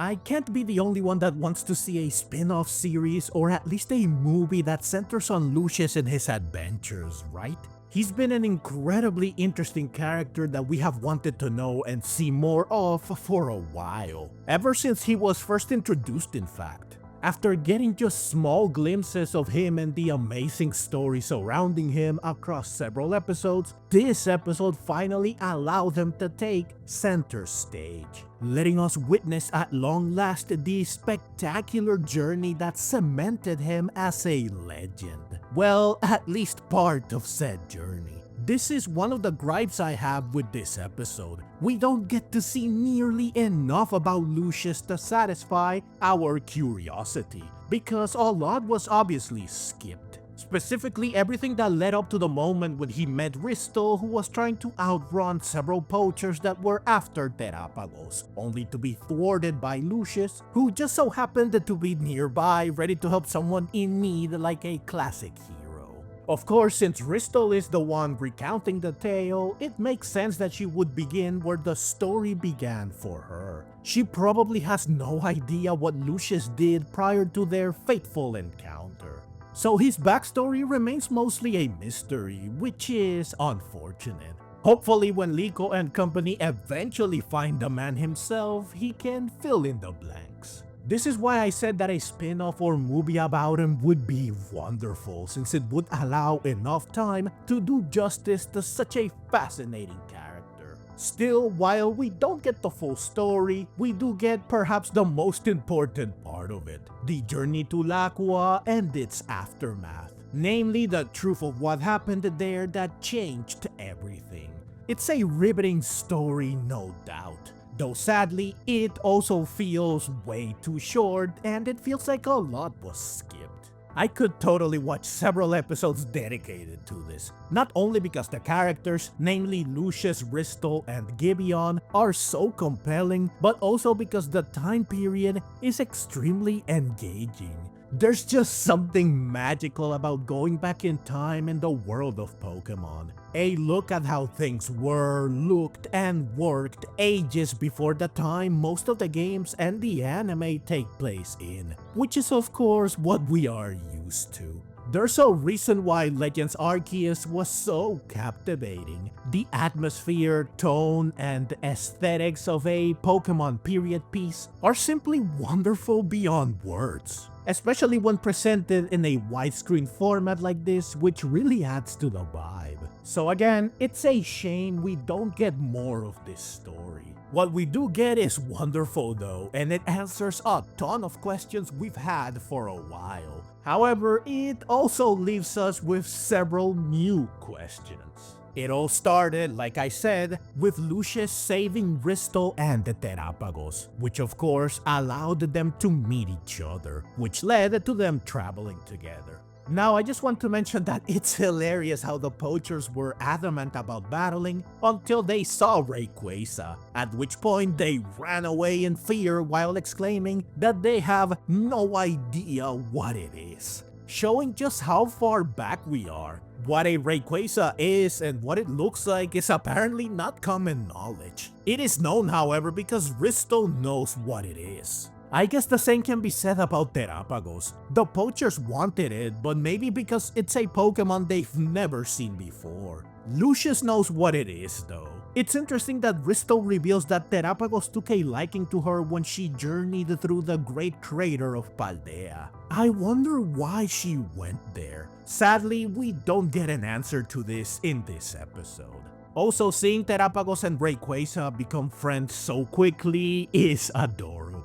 I can't be the only one that wants to see a spin-off series or at least a movie that centers on Lucius and his adventures, right? He's been an incredibly interesting character that we have wanted to know and see more of for a while, ever since he was first introduced in fact. After getting just small glimpses of him and the amazing story surrounding him across several episodes, this episode finally allowed him to take center stage, letting us witness at long last the spectacular journey that cemented him as a legend. Well, at least part of said journey. This is one of the gripes I have with this episode. We don't get to see nearly enough about Lucius to satisfy our curiosity, because a lot was obviously skipped. Specifically everything that led up to the moment when he met Risto, who was trying to outrun several poachers that were after Terapagos, only to be thwarted by Lucius, who just so happened to be nearby ready to help someone in need like a classic hero. Of course, since Risto is the one recounting the tale, it makes sense that she would begin where the story began for her. She probably has no idea what Lucius did prior to their fateful encounter. So his backstory remains mostly a mystery, which is unfortunate. Hopefully when Liko and company eventually find the man himself, he can fill in the blanks. This is why I said that a spin-off or movie about him would be wonderful, since it would allow enough time to do justice to such a fascinating character. Still, while we don't get the full story, we do get perhaps the most important part of it, the journey to Laqua and its aftermath, namely the truth of what happened there that changed everything. It's a riveting story, no doubt. Though sadly, it also feels way too short and it feels like a lot was skipped. I could totally watch several episodes dedicated to this, not only because the characters, namely Lucius, Risto, and Gibeon, are so compelling, but also because the time period is extremely engaging. There's just something magical about going back in time in the world of Pokémon. A look at how things were, looked, and worked ages before the time most of the games and the anime take place in, which is of course what we are used to. There's a reason why Legends Arceus was so captivating. The atmosphere, tone, and aesthetics of a Pokémon period piece are simply wonderful beyond words. Especially when presented in a widescreen format like this, which really adds to the vibe. So again, it's a shame we don't get more of this story. What we do get is wonderful though, and it answers a ton of questions we've had for a while. However, it also leaves us with several new questions. It all started, like I said, with Lucius saving Risto and the Terapagos, which of course allowed them to meet each other, which led to them traveling together. Now I just want to mention that it's hilarious how the poachers were adamant about battling until they saw Rayquaza, at which point they ran away in fear while exclaiming that they have no idea what it is. Showing just how far back we are. What a Rayquaza is and what it looks like is apparently not common knowledge. It is known, however, because Risto knows what it is. I guess the same can be said about Terapagos. The poachers wanted it, but maybe because it's a Pokemon they've never seen before. Lucius knows what it is though. It's interesting that Risto reveals that Terapagos took a liking to her when she journeyed through the great crater of Paldea. I wonder why she went there. Sadly, we don't get an answer to this in this episode. Also, seeing Terapagos and Rayquaza become friends so quickly is adorable.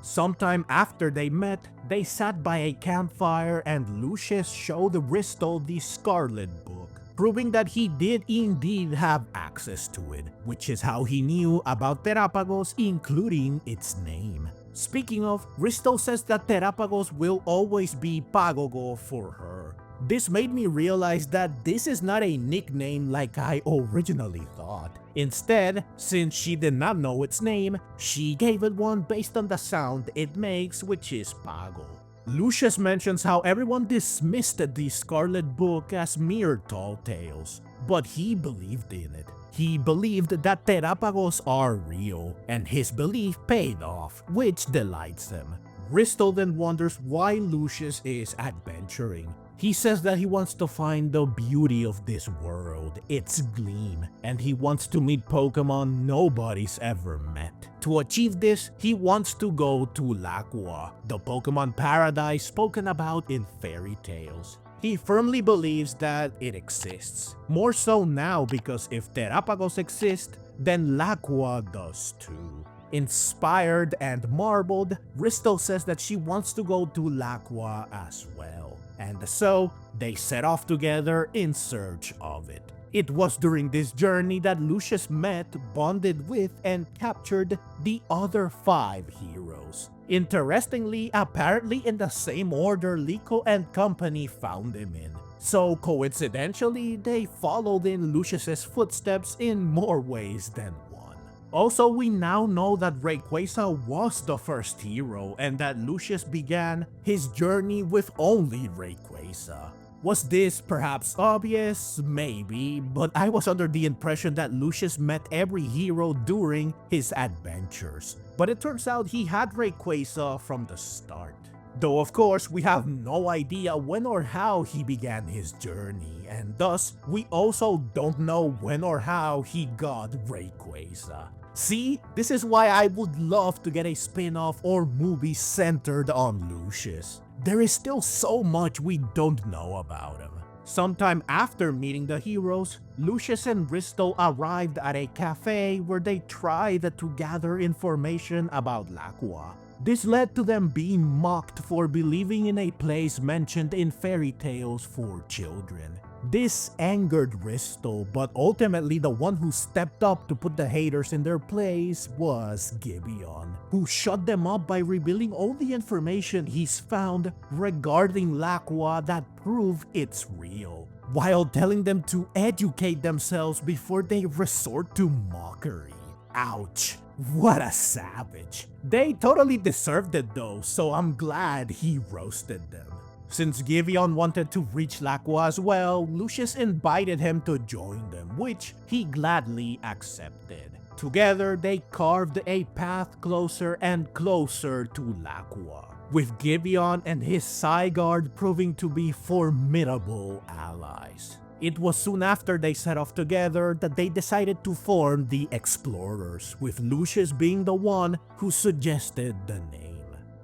Sometime after they met, they sat by a campfire and Lucius showed Risto the Scarlet Book, proving that he did indeed have access to it, which is how he knew about Terapagos, including its name. Speaking of, Risto says that Terapagos will always be Pagogo for her. This made me realize that this is not a nickname like I originally thought. Instead, since she did not know its name, she gave it one based on the sound it makes, which is Pago. Lucius mentions how everyone dismissed the Scarlet Book as mere tall tales, but he believed in it. He believed that Terapagos are real, and his belief paid off, which delights him. Risto then wonders why Lucius is adventuring. He says that he wants to find the beauty of this world, its gleam, and he wants to meet Pokemon nobody's ever met. To achieve this, he wants to go to Laqua, the Pokemon paradise spoken about in fairy tales. He firmly believes that it exists. More so now because if Terapagos exists, then Laqua does too. Inspired and marbled, Risto says that she wants to go to Laqua as well. And so, they set off together in search of it. It was during this journey that Lucius met, bonded with, and captured the other 5 heroes. Interestingly, apparently in the same order Liko and company found him in. So coincidentally, they followed in Lucius's footsteps in more ways than one. Also, we now know that Rayquaza was the first hero and that Lucius began his journey with only Rayquaza. Was this perhaps obvious? Maybe, but I was under the impression that Lucius met every hero during his adventures. But it turns out he had Rayquaza from the start. Though of course we have no idea when or how he began his journey, and thus we also don't know when or how he got Rayquaza. See, this is why I would love to get a spin-off or movie centered on Lucius. There is still so much we don't know about him. Sometime after meeting the heroes, Lucius and Risto arrived at a cafe where they tried to gather information about Laqua. This led to them being mocked for believing in a place mentioned in fairy tales for children. This angered Risto, but ultimately the one who stepped up to put the haters in their place was Gibeon, who shut them up by revealing all the information he's found regarding Laqua that prove it's real, while telling them to educate themselves before they resort to mockery. Ouch. What a savage. They totally deserved it though, so I'm glad he roasted them. Since Gibeon wanted to reach Laqua as well, Lucius invited him to join them, which he gladly accepted. Together, they carved a path closer and closer to Laqua, with Gibeon and his Zygarde proving to be formidable allies. It was soon after they set off together that they decided to form the Explorers, with Lucius being the one who suggested the name.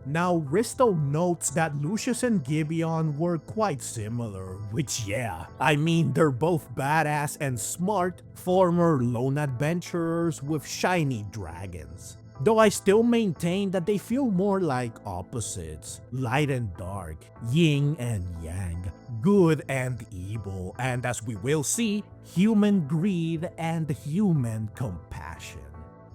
Now, Risto notes that Lucius and Gibeon were quite similar, which yeah, I mean they're both badass and smart, former lone adventurers with shiny dragons. Though I still maintain that they feel more like opposites, light and dark, yin and yang, good and evil, and as we will see, human greed and human compassion.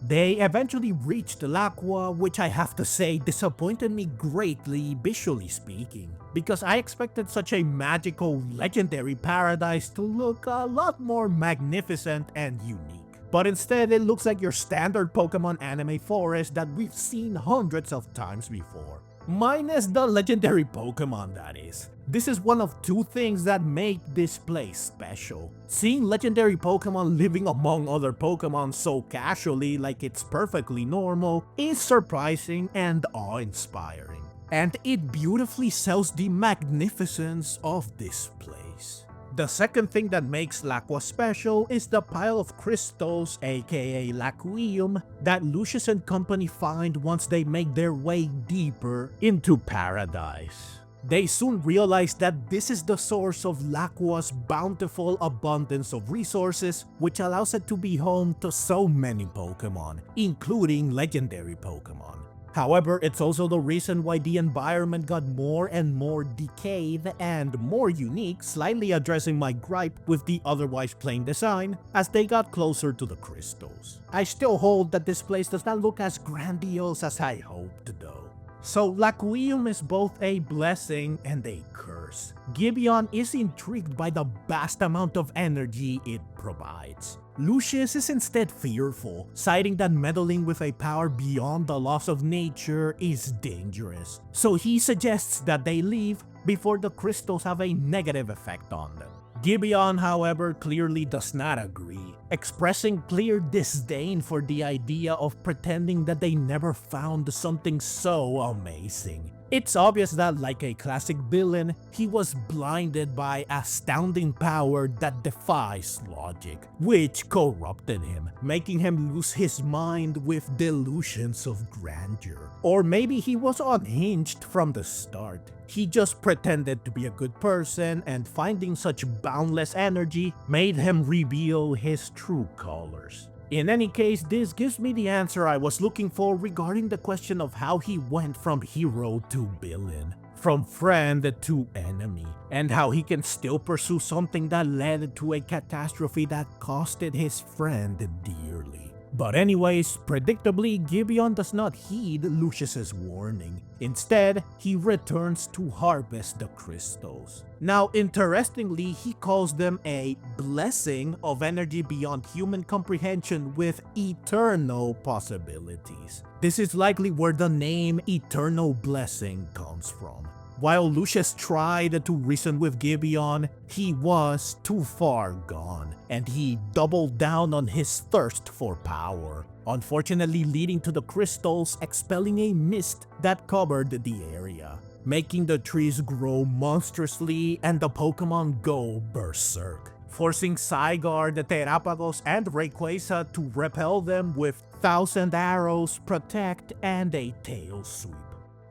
They eventually reached Laqua, which I have to say disappointed me greatly visually speaking, because I expected such a magical, legendary paradise to look a lot more magnificent and unique. But instead, it looks like your standard Pokemon anime forest that we've seen hundreds of times before. Minus the legendary Pokemon, that is. This is one of 2 things that make this place special. Seeing legendary Pokemon living among other Pokemon so casually like it's perfectly normal is surprising and awe-inspiring. And it beautifully sells the magnificence of this place. The second thing that makes Laqua special is the pile of crystals, aka Laquium, that Lucius and company find once they make their way deeper into paradise. They soon realize that this is the source of Laqua's bountiful abundance of resources, which allows it to be home to so many Pokemon, including legendary Pokemon. However, it's also the reason why the environment got more and more decayed and more unique, slightly addressing my gripe with the otherwise plain design as they got closer to the crystals. I still hold that this place does not look as grandiose as I hoped though. So Laquium is both a blessing and a curse. Gibeon is intrigued by the vast amount of energy it provides. Lucius is instead fearful, citing that meddling with a power beyond the laws of nature is dangerous. So he suggests that they leave before the crystals have a negative effect on them. Gibeon, however, clearly does not agree, expressing clear disdain for the idea of pretending that they never found something so amazing. It's obvious that, like a classic villain, he was blinded by astounding power that defies logic, which corrupted him, making him lose his mind with delusions of grandeur. Or maybe he was unhinged from the start. He just pretended to be a good person, and finding such boundless energy made him reveal his true colors. In any case, this gives me the answer I was looking for regarding the question of how he went from hero to villain, from friend to enemy, and how he can still pursue something that led to a catastrophe that costed his friend dearly. But anyways, predictably, Gibeon does not heed Lucius's warning. Instead, he returns to harvest the crystals. Now, interestingly, he calls them a blessing of energy beyond human comprehension with eternal possibilities. This is likely where the name Eternal Blessing comes from. While Lucius tried to reason with Gibeon, he was too far gone, and he doubled down on his thirst for power, unfortunately leading to the crystals expelling a mist that covered the area, making the trees grow monstrously and the Pokémon go berserk, forcing Zygarde, Terapagos, and Rayquaza to repel them with 1,000 arrows, protect, and a tail sweep.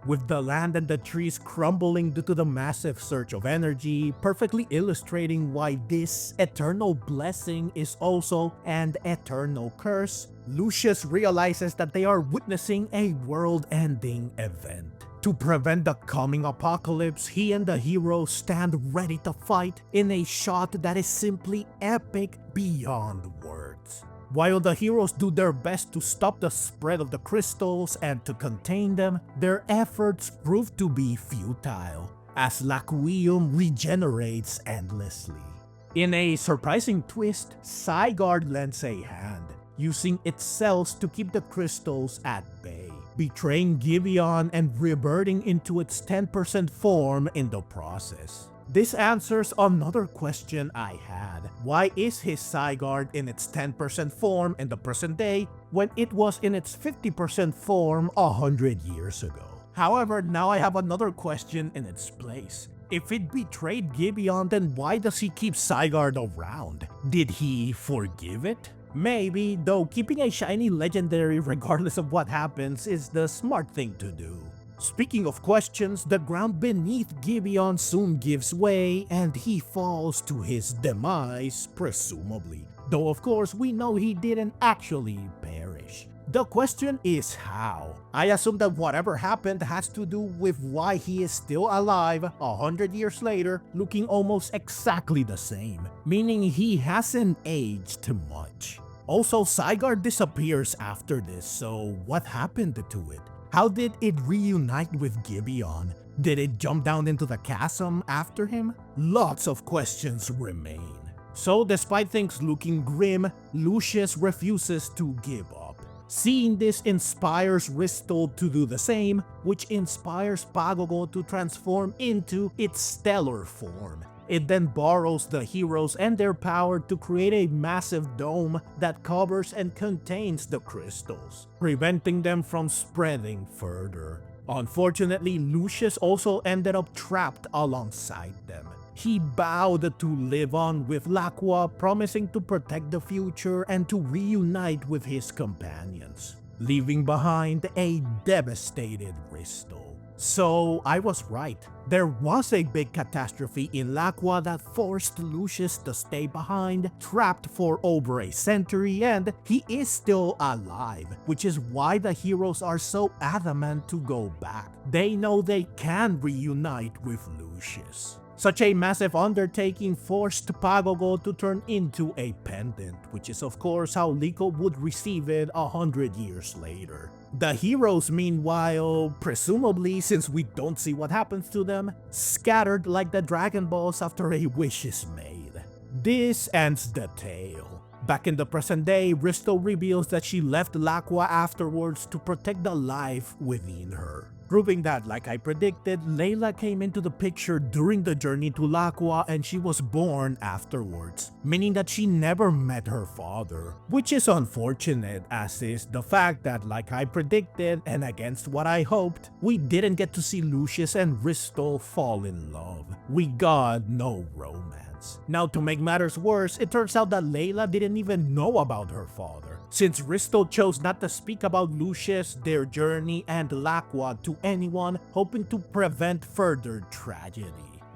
With the land and the trees crumbling due to the massive surge of energy, perfectly illustrating why this eternal blessing is also an eternal curse, Lucius realizes that they are witnessing a world-ending event. To prevent the coming apocalypse, he and the hero stand ready to fight in a shot that is simply epic beyond words. While the heroes do their best to stop the spread of the crystals and to contain them, their efforts prove to be futile, as Laquium regenerates endlessly. In a surprising twist, Zygarde lends a hand, using its cells to keep the crystals at bay, betraying Gibeon and reverting into its 10% form in the process. This answers another question I had. Why is his Zygarde in its 10% form in the present day when it was in its 50% form 100 years ago? However, now I have another question in its place. If it betrayed Gibeon, then why does he keep Zygarde around? Did he forgive it? Maybe, though keeping a shiny legendary regardless of what happens is the smart thing to do. Speaking of questions, the ground beneath Gibeon soon gives way and he falls to his demise, presumably. Though of course we know he didn't actually perish. The question is how. I assume that whatever happened has to do with why he is still alive 100 years later, looking almost exactly the same, meaning he hasn't aged much. Also, Zygarde disappears after this, so what happened to it? How did it reunite with Gibeon? Did it jump down into the chasm after him? Lots of questions remain. So despite things looking grim, Lucius refuses to give up. Seeing this inspires Risto to do the same, which inspires Pagogo to transform into its stellar form. It then borrows the heroes and their power to create a massive dome that covers and contains the crystals, preventing them from spreading further. Unfortunately, Lucius also ended up trapped alongside them. He vowed to live on with Laqua, promising to protect the future and to reunite with his companions, leaving behind a devastated Risto. So I was right. There was a big catastrophe in Laqua that forced Lucius to stay behind, trapped for over a century, and he is still alive, which is why the heroes are so adamant to go back. They know they can reunite with Lucius. Such a massive undertaking forced Pagogo to turn into a pendant, which is of course how Liko would receive it 100 years later. The heroes, meanwhile, presumably since we don't see what happens to them, scattered like the Dragon Balls after a wish is made. This ends the tale. Back in the present day, Risto reveals that she left Laqua afterwards to protect the life within her, proving that, like I predicted, Layla came into the picture during the journey to Laqua and she was born afterwards, meaning that she never met her father, which is unfortunate, as is the fact that, like I predicted and against what I hoped, we didn't get to see Lucius and Risto fall in love. We got no romance. Now, to make matters worse, it turns out that Layla didn't even know about her father, since Risto chose not to speak about Lucius, their journey, and Laqua to anyone, hoping to prevent further tragedy.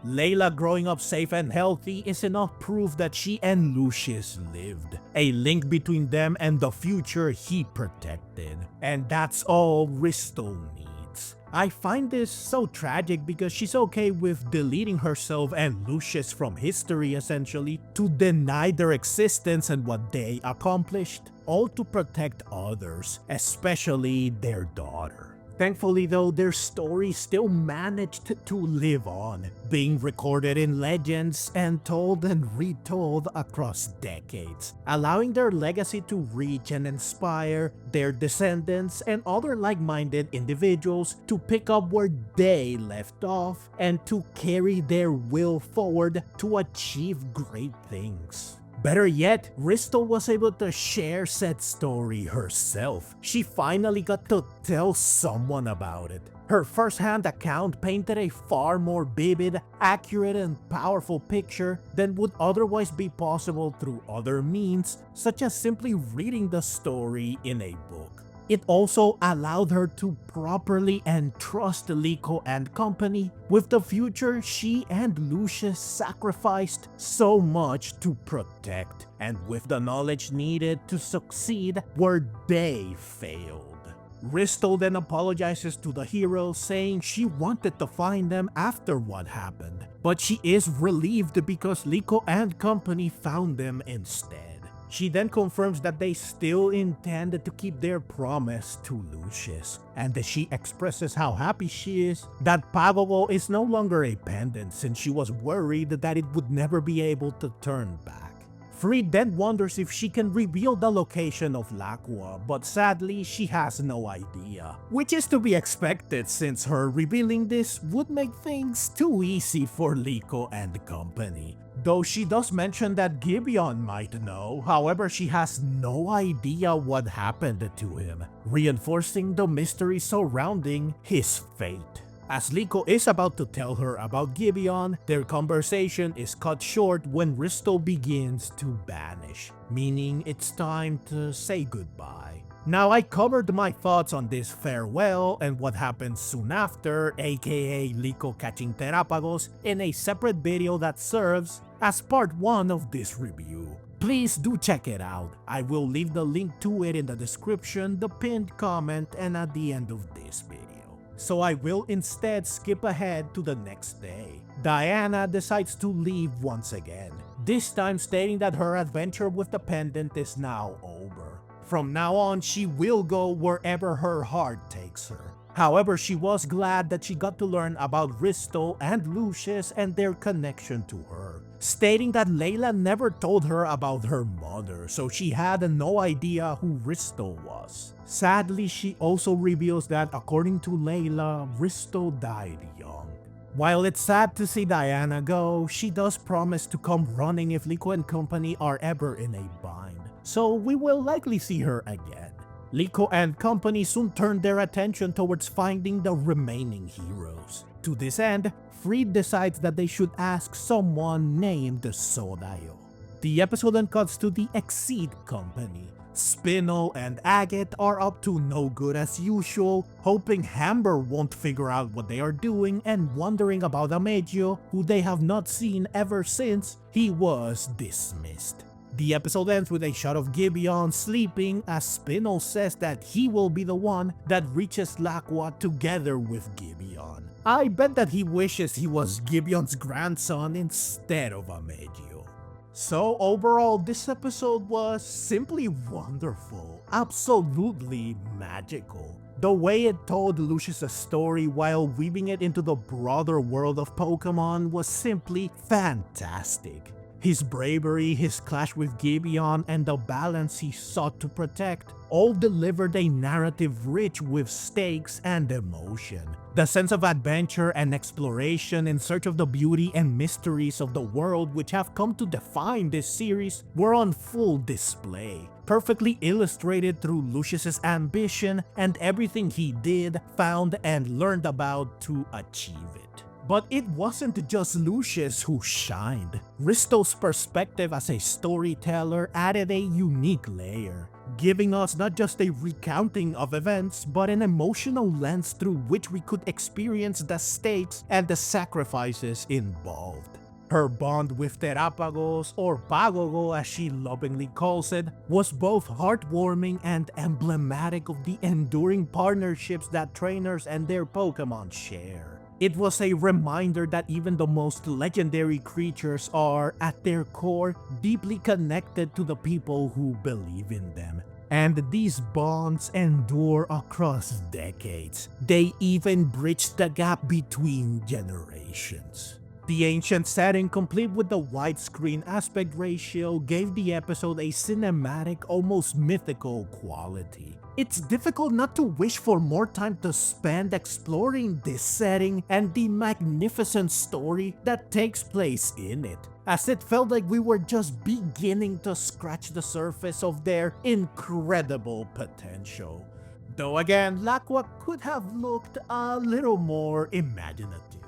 Layla growing up safe and healthy is enough proof that she and Lucius lived, a link between them and the future he protected. And that's all Risto needs. I find this so tragic because she's okay with deleting herself and Lucius from history essentially to deny their existence and what they accomplished, all to protect others, especially their daughter. Thankfully though, their story still managed to live on, being recorded in legends and told and retold across decades, allowing their legacy to reach and inspire their descendants and other like-minded individuals to pick up where they left off and to carry their will forward to achieve great things. Better yet, Risto was able to share said story herself. She finally got to tell someone about it. Her first-hand account painted a far more vivid, accurate, and powerful picture than would otherwise be possible through other means, such as simply reading the story in a book. It also allowed her to properly entrust Liko and company with the future she and Lucius sacrificed so much to protect, and with the knowledge needed to succeed where they failed. Risto then apologizes to the hero, saying she wanted to find them after what happened, but she is relieved because Liko and company found them instead. She then confirms that they still intend to keep their promise to Lucius, and she expresses how happy she is that Pavolo is no longer a pendant since she was worried that it would never be able to turn back. Fried then wonders if she can reveal the location of Laqua, but sadly she has no idea, which is to be expected since her revealing this would make things too easy for Liko and company. Though she does mention that Gibeon might know, however she has no idea what happened to him, reinforcing the mystery surrounding his fate. As Liko is about to tell her about Gibeon, their conversation is cut short when Risto begins to vanish, meaning it's time to say goodbye. Now, I covered my thoughts on this farewell and what happens soon after, aka Liko catching Terapagos, in a separate video that serves as part 1 of this review. Please do check it out. I will leave the link to it in the description, the pinned comment, and at the end of this video. So I will instead skip ahead to the next day. Diana decides to leave once again, this time stating that her adventure with the pendant is now over. From now on, she will go wherever her heart takes her. However, she was glad that she got to learn about Risto and Lucius and their connection to her, stating that Layla never told her about her mother, so she had no idea who Risto was. Sadly, she also reveals that according to Layla, Risto died young. While it's sad to see Diana go, she does promise to come running if Liko and company are ever in a bind, so we will likely see her again. Liko and company soon turn their attention towards finding the remaining heroes. To this end, Fried decides that they should ask someone named Sodayo. The episode then cuts to the Exceed company. Spinel and Agate are up to no good as usual, hoping Hamber won't figure out what they are doing and wondering about Amedeo, who they have not seen ever since he was dismissed. The episode ends with a shot of Gibeon sleeping as Spinel says that he will be the one that reaches Laqua together with Gibeon. I bet that he wishes he was Gibeon's grandson instead of Amedeo. So overall, this episode was simply wonderful, absolutely magical. The way it told Lucius' story while weaving it into the broader world of Pokemon was simply fantastic. His bravery, his clash with Gibeon, and the balance he sought to protect all delivered a narrative rich with stakes and emotion. The sense of adventure and exploration in search of the beauty and mysteries of the world which have come to define this series were on full display, perfectly illustrated through Lucius's ambition and everything he did, found, and learned about to achieve it. But it wasn't just Lucius who shined. Risto's perspective as a storyteller added a unique layer, giving us not just a recounting of events, but an emotional lens through which we could experience the stakes and the sacrifices involved. Her bond with Terapagos, or Pagogo as she lovingly calls it, was both heartwarming and emblematic of the enduring partnerships that trainers and their Pokémon share. It was a reminder that even the most legendary creatures are, at their core, deeply connected to the people who believe in them. And these bonds endure across decades. They even bridge the gap between generations. The ancient setting, complete with the widescreen aspect ratio, gave the episode a cinematic, almost mythical quality. It's difficult not to wish for more time to spend exploring this setting and the magnificent story that takes place in it, as it felt like we were just beginning to scratch the surface of their incredible potential. Though again, Laqua could have looked a little more imaginative.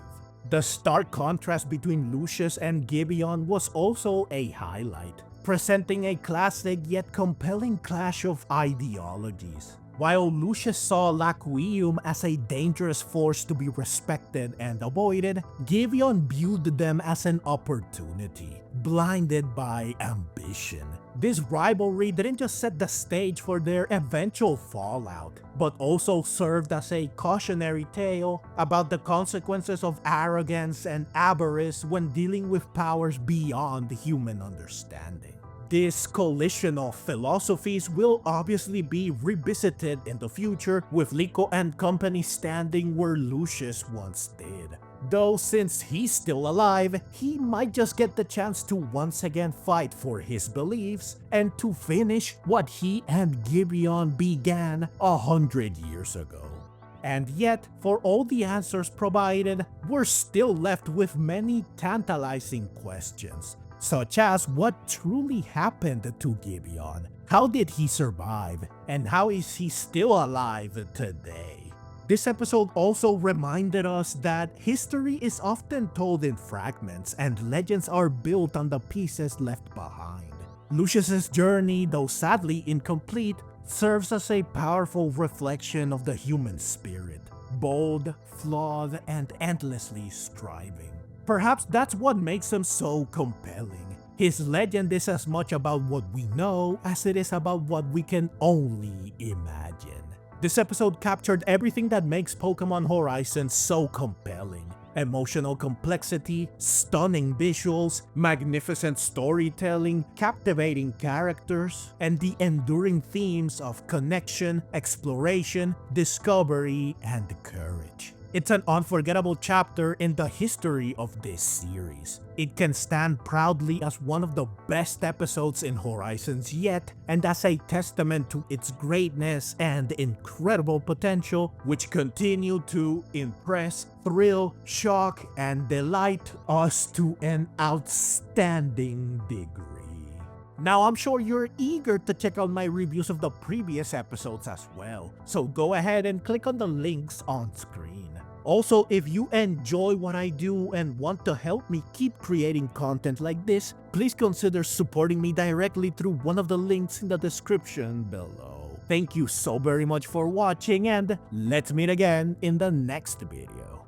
The stark contrast between Lucius and Gibeon was also a highlight, presenting a classic yet compelling clash of ideologies. While Lucius saw Laquium as a dangerous force to be respected and avoided, Gibeon viewed them as an opportunity, blinded by ambition. This rivalry didn't just set the stage for their eventual fallout, but also served as a cautionary tale about the consequences of arrogance and avarice when dealing with powers beyond human understanding. This collision of philosophies will obviously be revisited in the future, with Liko and company standing where Lucius once did. Though since he's still alive, he might just get the chance to once again fight for his beliefs and to finish what he and Gibeon began 100 years ago. And yet, for all the answers provided, we're still left with many tantalizing questions, such as what truly happened to Gibeon, how did he survive, and how is he still alive today? This episode also reminded us that history is often told in fragments and legends are built on the pieces left behind. Lucius's journey, though sadly incomplete, serves as a powerful reflection of the human spirit, bold, flawed, and endlessly striving. Perhaps that's what makes him so compelling. His legend is as much about what we know as it is about what we can only imagine. This episode captured everything that makes Pokémon Horizons so compelling. Emotional complexity, stunning visuals, magnificent storytelling, captivating characters, and the enduring themes of connection, exploration, discovery, and courage. It's an unforgettable chapter in the history of this series. It can stand proudly as one of the best episodes in Horizons yet, and as a testament to its greatness and incredible potential, which continue to impress, thrill, shock, and delight us to an outstanding degree. Now I'm sure you're eager to check out my reviews of the previous episodes as well, so go ahead and click on the links on screen. Also, if you enjoy what I do and want to help me keep creating content like this, please consider supporting me directly through one of the links in the description below. Thank you so very much for watching, and let's meet again in the next video.